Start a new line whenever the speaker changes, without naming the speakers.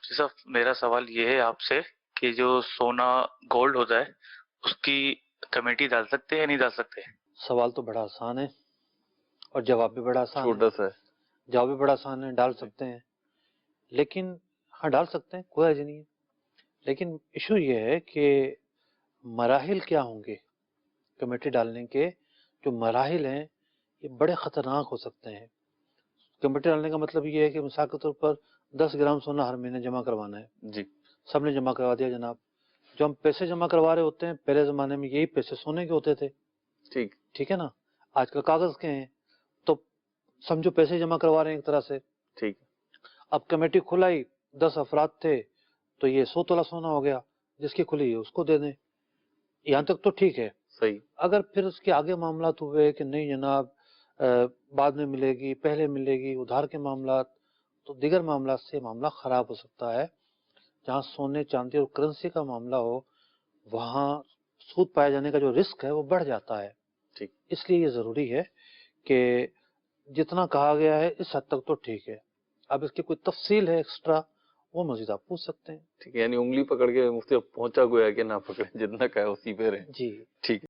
मुफ्ती साहब, मेरा सवाल ये है आपसे कि जो सोना गोल्ड होता है उसकी कमेटी डाल सकते हैं या नहीं डाल सकते?
सवाल तो बड़ा आसान है और जवाब भी बड़ा आसान है।
छोटा सा है।
जवाब भी बड़ा आसान है, डाल सकते हैं, लेकिन हाँ डाल सकते हैं, कोई हर्ज नहीं है। लेकिन इशू ये है कि मराहिल क्या होंगे कमेटी डालने के। जो मराहिल हैं ये बड़े खतरनाक हो सकते हैं। कमेटी डालने का मतलब ये है कि मिसाल के तौर पर 10 ग्राम सोना हर महीने जमा करवाना है
जी।
सबने जमा करवा दिया जनाब। जो हम पैसे जमा करवा रहे होते हैं पहले जमाने में यही पैसे सोने के होते थे।
ठीक।
ठीक है ना, आजकल कागज के हैं, तो समझो पैसे जमा करवा रहे हैं एक तरह से।
ठीक।
अब कमेटी खुलाई, 10 अफराद थे, तो ये 100 तोला सोना हो गया, जिसकी खुली है उसको दे दें। यहाँ तक तो ठीक है।
सही।
अगर फिर उसके आगे मामला हुए कि नहीं जनाब बाद में मिलेगी, पहले मिलेगी, उधार के मामला, तो दीगर मामला से मामला खराब हो सकता है। जहाँ सोने चांदी और करेंसी का मामला हो वहाँ सूद पाए जाने का जो रिस्क है वो बढ़ जाता है।
ठीक।
इसलिए ये जरूरी है कि जितना कहा गया है इस हद तक तो ठीक है। अब इसकी कोई तफसील है एक्स्ट्रा, वो मजीद आप पूछ सकते हैं।
ठीक है, यानी उंगली पकड़ के मुफ्ती पहुंचा गया कि ना पकड़े, जितना कहे उसी पे रहे।
जी
ठीक।